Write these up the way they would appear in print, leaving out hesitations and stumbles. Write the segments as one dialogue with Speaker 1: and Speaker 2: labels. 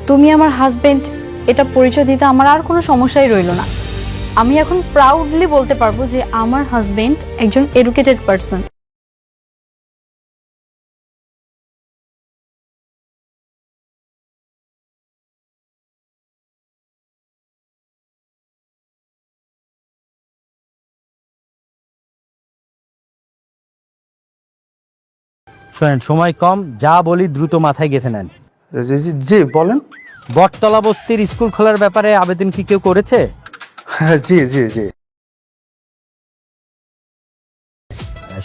Speaker 1: তুমি আমার হাজবেন্ড এটা পরিচয় দিতে আমার আর কোনো সমস্যাই রইল না। আমি এখন প্রাউডলি বলতে পারবো যে আমার হাজবেন্ড একজন এডুকেটেড পারসন।
Speaker 2: শোনেন, সময় কম, যা বলি দ্রুত মাথায় গেঁথে নেন।
Speaker 3: জি জি জি বলেন।
Speaker 2: বটতলা বস্তির স্কুল খোলার ব্যাপারে আবেদন কি কেউ করেছে?
Speaker 3: হ্যাঁ জি জি জি।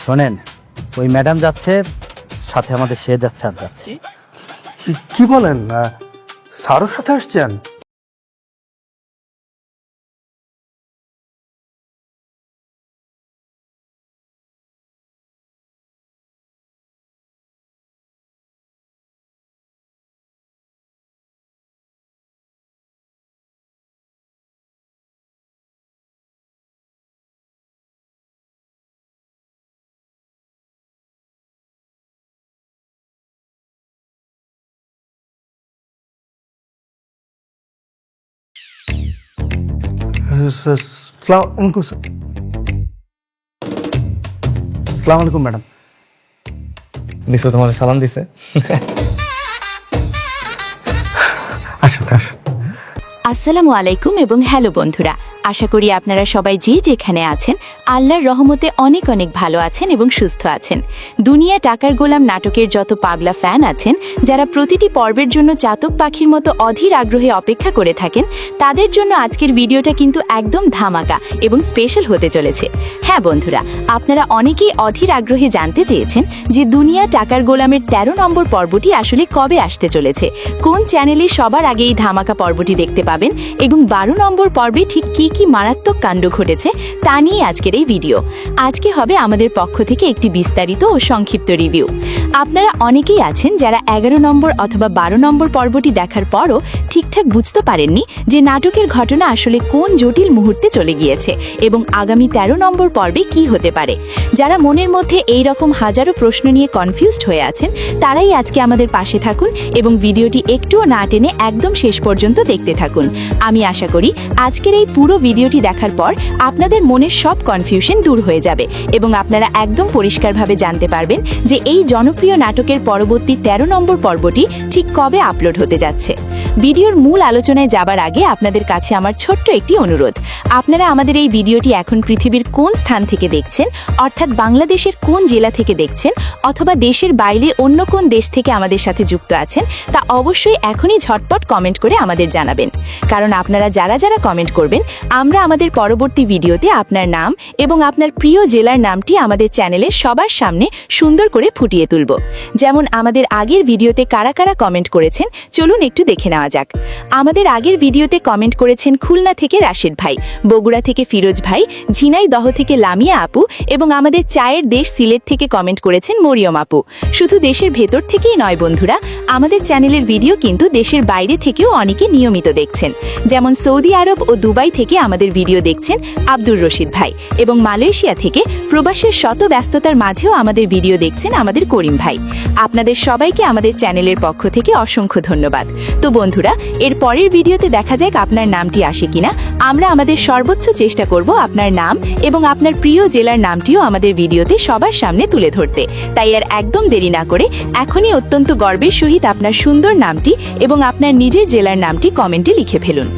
Speaker 2: শোনেন, ওই ম্যাডাম যাচ্ছে, সাথে আমাদের সে যাচ্ছে আর যাচ্ছে।
Speaker 3: কি বলেন, স্যারও সাথে আসছেন? আসসালামু আলাইকুম ম্যাডাম।
Speaker 4: নিশ্চয় তোমার সালাম দিছে।
Speaker 3: আসুন আসুন।
Speaker 5: আসসালামু আলাইকুম এবং হ্যালো বন্ধুরা, আশা করি আপনারা সবাই যে যেখানে আছেন আল্লাহর রহমতে অনেক অনেক ভালো আছেন এবং সুস্থ আছেন। দুনিয়া টাকার গোলাম নাটকের যত পাগলা ফ্যান আছেন, যারা প্রতিটি পর্বের জন্য চাতক পাখির মতো অধীর আগ্রহে অপেক্ষা করে থাকেন, তাদের জন্য আজকের ভিডিওটা কিন্তু একদম ধামাকা এবং স্পেশাল হতে চলেছে। হ্যাঁ বন্ধুরা, আপনারা অনেকেই অধীর আগ্রহে জানতে চেয়েছেন যে দুনিয়া টাকার গোলামের ১৩ নম্বর পর্বটি আসলে কবে আসতে চলেছে, কোন চ্যানেলে সবার আগে এই ধামাকা পর্বটি দেখতে পাবেন এবং ১২ নম্বর পর্বে ঠিক কি কি মারাত্মক কাণ্ড ঘটেছে তা নিয়ে আজকের এই ভিডিও। আজকে হবে আমাদের পক্ষ থেকে একটি বিস্তারিত ও সংক্ষিপ্ত রিভিউ। আপনারা অনেকেই আছেন যারা ১১ নম্বর অথবা ১২ নম্বর পর্বটি দেখার পরও ঠিকঠাক বুঝতে পারেননি যে নাটকের ঘটনা আসলে কোন জটিল মুহূর্তে চলে গিয়েছে এবং আগামী ১৩ নম্বর পর্বে কি হতে পারে। যারা মনের মধ্যে এই রকম হাজারো প্রশ্ন নিয়ে কনফিউজড হয়ে আছেন, তারাই আজকে আমাদের পাশে থাকুন এবং ভিডিওটি একটুও না টেনে একদম শেষ পর্যন্ত দেখতে থাকুন। আমি আশা করি আজকের এই পুরো ভিডিওটি দেখার পর আপনাদের মনের সব কনফিউশন দূর হয়ে যাবে এবং আপনারা একদম পরিষ্কারভাবে জানতে পারবেন যে এই জনপ্রিয় নাটকের পরবর্তী ১৩ নম্বর পর্বটি ঠিক কবে আপলোড হতে যাচ্ছে। ভিডিওর মূল আলোচনায় যাবার আগে আপনাদের কাছে আমার ছোট্ট একটি অনুরোধ। আপনারা আমাদের এই ভিডিওটি এখন পৃথিবীর কোন স্থান থেকে দেখছেন, অর্থাৎ বাংলাদেশের কোন জেলা থেকে দেখছেন অথবা দেশের বাইরে অন্য কোন দেশ থেকে আমাদের সাথে যুক্ত আছেন, তা অবশ্যই এখনই ঝটপট কমেন্ট করে আমাদের জানাবেন। কারণ আপনারা যারা যারা কমেন্ট করবেন, আমরা আমাদের পরবর্তী ভিডিওতে আপনার নাম এবং আপনার প্রিয় জেলার নামটি আমাদের চ্যানেলে সবার সামনে সুন্দর করে ফুটিয়ে তুলব। যেমন আমাদের আগের ভিডিওতে কারা কারা কমেন্ট করেছেন, চলুন একটু দেখে নেওয়া যাক। আমাদের আগের ভিডিওতে কমেন্ট করেছেন খুলনা থেকে রাশেদ ভাই, বগুড়া থেকে ফিরোজ ভাই, ঝিনাইদহ থেকে লামিয়া আপু এবং আমাদের চায়ের দেশ সিলেট থেকে কমেন্ট করেছেন মরিয়ম আপু। শুধু দেশের ভেতর থেকেই নয় বন্ধুরা, আমাদের চ্যানেলের ভিডিও কিন্তু দেশের বাইরে থেকেও অনেকে নিয়মিত দেখছেন। যেমন সৌদি আরব ও দুবাই থেকে আমাদের ভিডিও দেখছেন আব্দুর রশিদ ভাই এবং মালয়েশিয়া থেকে প্রবাসের শত ব্যস্ততার মাঝেও আমাদের ভিডিও দেখছেন আমাদের করিম ভাই। আপনাদের সবাইকে আমাদের চ্যানেলের পক্ষ থেকে অসংখ্য ধন্যবাদ। তো বন্ধুরা, এর পরের ভিডিওতে দেখা যাক আপনার নামটি আসে কিনা। আমরা আমাদের সর্বোচ্চ চেষ্টা করব আপনার নাম এবং আপনার প্রিয় জেলার নামটিও আমাদের ভিডিওতে সবার সামনে তুলে ধরতে। তাই আর একদম দেরি না করে এখনই অত্যন্ত গর্বের সহিত আপনার সুন্দর নামটি এবং আপনার নিজের জেলার নামটি কমেন্টে লিখে ফেলুন।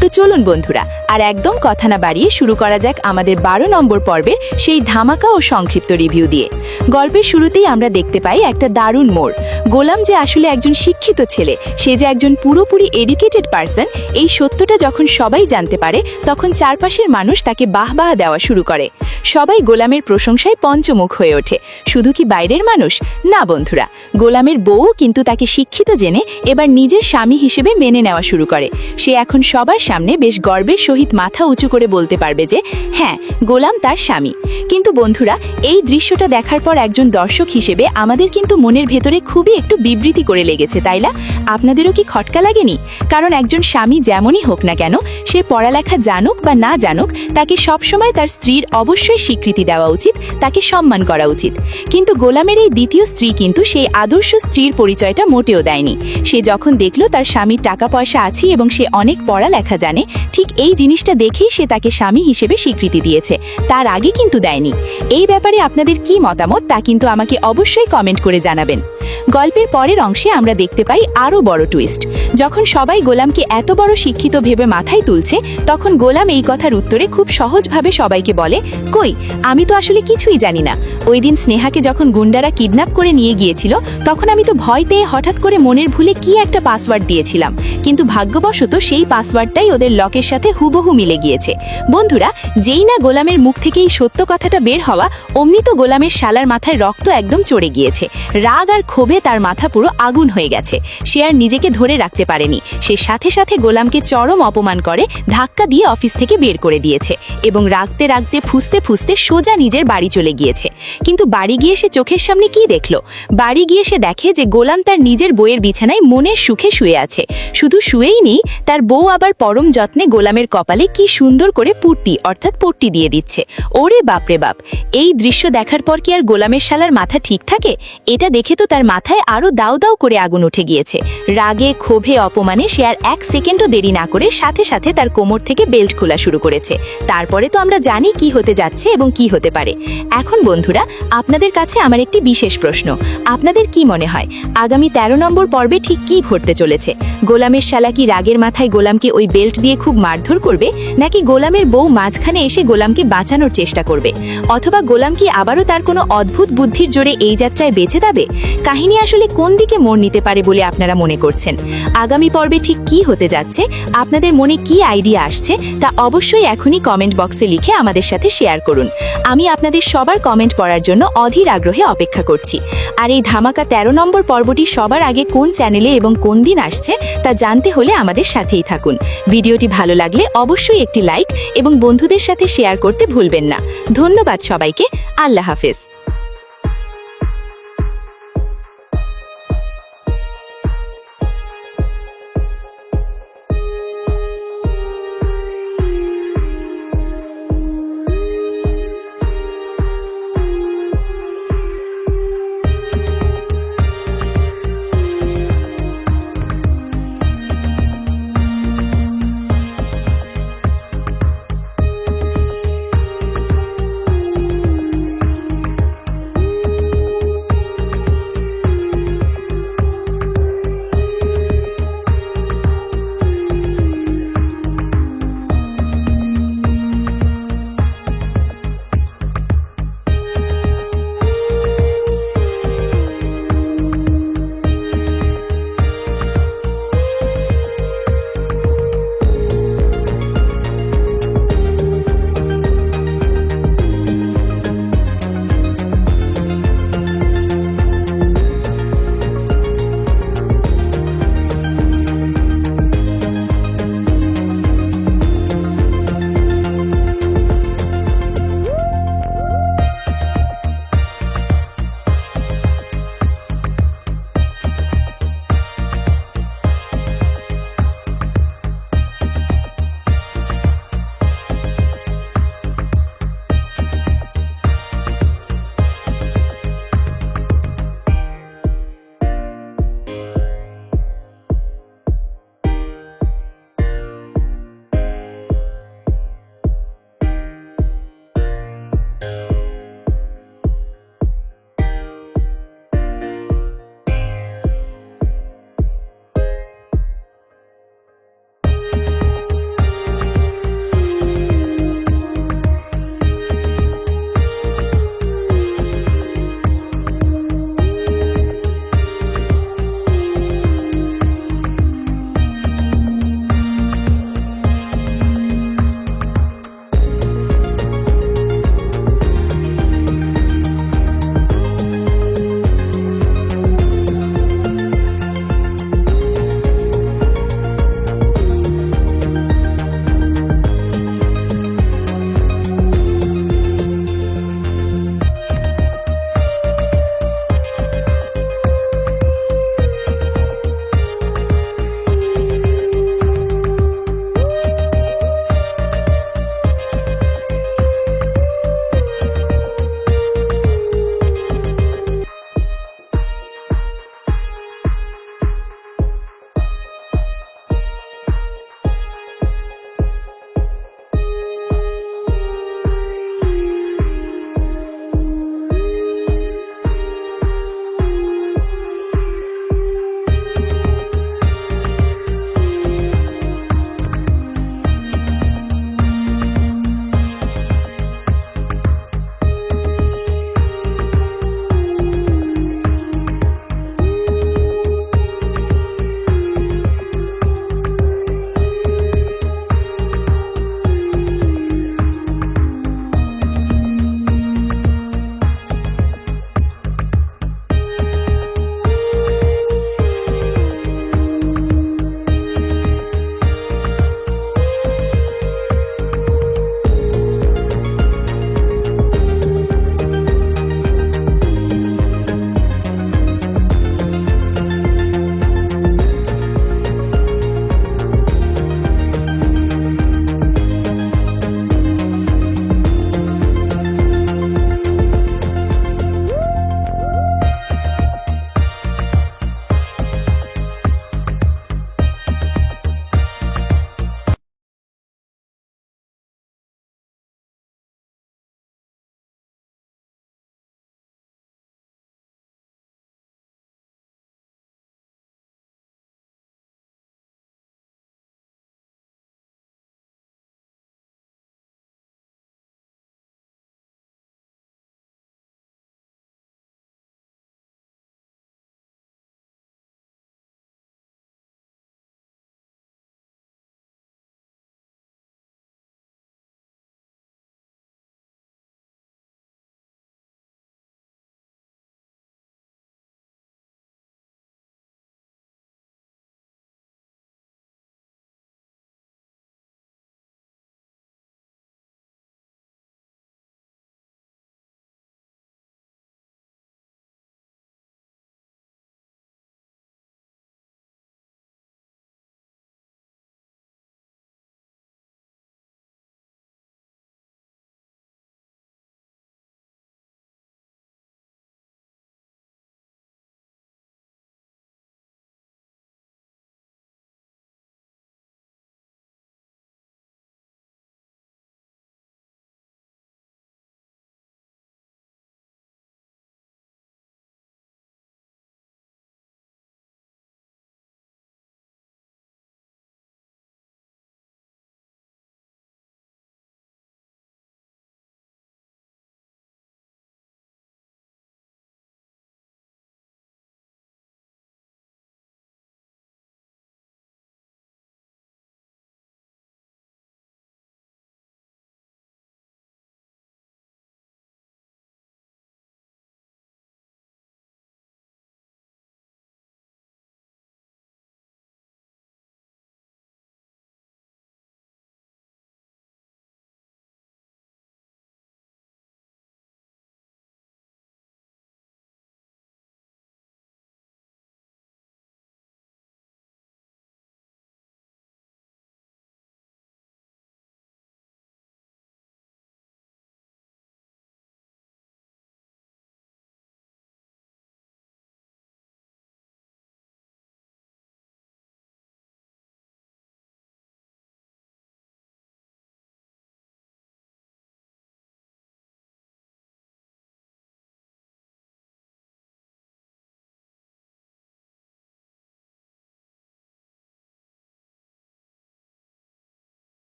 Speaker 5: তো চলুন বন্ধুরা, আর একদম কথা না বাড়িয়ে শুরু করা যাক আমাদের ১২ নম্বর পর্বের সেই ধামাকা ও সংক্ষিপ্ত রিভিউ দিয়ে। গল্পের শুরুতেই আমরা দেখতে পাই একটা দারুণ মোড়। গোলাম যে আসলে একজন শিক্ষিত ছেলে, সে যে একজন পুরোপুরি এডুকেটেড পারসন, এই সত্যটা যখন সবাই জানতে পারে, তখন চারপাশের মানুষ তাকে বাহবাহ দেওয়া শুরু করে। সবাই গোলামের প্রশংসায় পঞ্চমুখ হয়ে ওঠে। শুধু কি বাইরের মানুষ? না বন্ধুরা, গোলামের বউ কিন্তু তাকে শিক্ষিত জেনে এবার নিজের স্বামী হিসেবে মেনে নেওয়া শুরু করে। সে এখন সবার সামনে সামনে বেশ গর্বের সহিত মাথা উঁচু করে বলতে পারবে যে হ্যাঁ, গোলাম তার স্বামী। কিন্তু বন্ধুরা, এই দৃশ্যটা দেখার পর একজন দর্শক হিসেবে আমাদের কিন্তু মনের ভেতরে খুবই একটু বিবৃতি করে লেগেছে, তাই না? আপনাদেরও কি খটকা লাগেনি? কারণ একজন স্বামী যেমনই হোক না কেন, সে পড়ালেখা জানুক বা না জানুক, তাকে সবসময় তার স্ত্রীর অবশ্যই স্বীকৃতি দেওয়া উচিত, তাকে সম্মান করা উচিত। কিন্তু গোলামের এই দ্বিতীয় স্ত্রী কিন্তু সেই আদর্শ স্ত্রীর পরিচয়টা মোটেও দেয়নি। সে যখন দেখলো তার স্বামীর টাকা পয়সা আছে এবং সে অনেক পড়ালেখা জানে, ঠিক এই জিনিসটা দেখেই সে তাকে স্বামী হিসেবে স্বীকৃতি দিয়েছে, তার আগে কিন্তু দেয়নি। এই ব্যাপারে আপনাদের কি মতামত তা কিন্তু আমাকে অবশ্যই কমেন্ট করে জানাবেন। গল্পের পরের অংশে আমরা দেখতে পাই আরও বড় টুইস্ট। যখন সবাই গোলামকে এত বড় শিক্ষিত ভেবে মাথায় তুলছে, তখন গোলাম এই কথার উত্তরে খুব সহজভাবে সবাইকে বলে, কই, আমি তো আসলে কিছুই জানি না। ওই দিন স্নেহাকে যখন গুন্ডারা কিডন্যাপ করে নিয়ে গিয়েছিল, তখন আমি তো ভয় পেয়ে হঠাৎ করে মনের ভুলে কি একটা পাসওয়ার্ড দিয়েছিলাম, কিন্তু ভাগ্যবশত সেই পাসওয়ার্ডটাই ওদের লকের সাথে হুবহু মিলে গিয়েছে। বন্ধুরা, যেই না গোলামের মুখ থেকে এই সত্য কথাটা বের হওয়া, অমনি তো গোলামের শালার মাথায় রক্ত একদম চড়ে গিয়েছে। রাগ আর ক্ষোভে তার মাথা পুরো আগুন হয়ে গেছে। সে আর নিজেকে ধরে রাখতে পারেনি। সে সাথে সাথে গোলামকে চরম অপমান করে ধাক্কা দিয়ে অফিস থেকে বের করে দিয়েছে এবং রাগতে রাগতে ফুসতে ফুসতে সোজা নিজের বাড়ি চলে গিয়েছে। কিন্তু বাড়ি গিয়ে সে চোখের সামনে কি দেখলো? বাড়ি গিয়ে সে দেখে যে গোলাম তার নিজের বউয়ের বিছানায় মনের সুখে শুয়ে আছে। শুধু শুয়েই নেই, তার বউ আবার পরম যত্নে গোলামের কপালে কি সুন্দর করে পুট্টি অর্থাৎ পট্টি দিয়ে দিচ্ছে। ওরে বাপরে বাপ! এই দৃশ্য দেখার পর কি আর গোলামের শালার মাথা ঠিক থাকে? এটা দেখে তো তার মাথায় আরো দাউ দাউ করে আগুন উঠে গিয়েছে। রাগে ক্ষোভে অপমানে সে আর এক সেকেন্ডও দেরি না করে সাথে সাথে তার কোমর থেকে বেল্ট খোলা শুরু করেছে। তারপরে তো আমরা জানি কি হতে যাচ্ছে এবং কি হতে পারে। এখন বন্ধুরা, আপনাদের কাছে আমার একটি বিশেষ প্রশ্ন। আপনাদের কি মনে হয় আগামী 13 নম্বর পর্বে ঠিক কি ঘটতে চলেছে? গোলামের শালা কি রাগের মাথায় গোলামকে ওই বেল্ট দিয়ে খুব মারধর করবে, নাকি গোলামের বউ মাঝখানে এসে গোলামকে বাঁচানোর চেষ্টা করবে, অথবা গোলাম কি আবারও তার কোনো অদ্ভুত বুদ্ধির জোরে এই যাত্রায় বেঁচে যাবে? কাহিনী আসলে কোন দিকে মোড় নিতে পারে বলে আপনারা মনে করছেন? আগামী পর্বে ঠিক কি হতে যাচ্ছে, আপনাদের মনে কি আইডিয়া আসছে, তা অবশ্যই এখনই কমেন্ট বক্সে লিখে আমাদের সাথে শেয়ার করুন। আমি আপনাদের সবার কমেন্ট পড়ার জন্য অধীর আগ্রহে অপেক্ষা করছি। আর এই ধামাকা 13 নম্বর পর্বটি সবার আগে কোন চ্যানেলে এবং কোন দিন আসছে তা জানতে হলে আমাদের সাথেই থাকুন। ভিডিওটি ভালো লাগলে অবশ্যই একটি লাইক এবং বন্ধুদের সাথে শেয়ার করতে ভুলবেন না। ধন্যবাদ সবাইকে। আল্লাহ হাফেজ।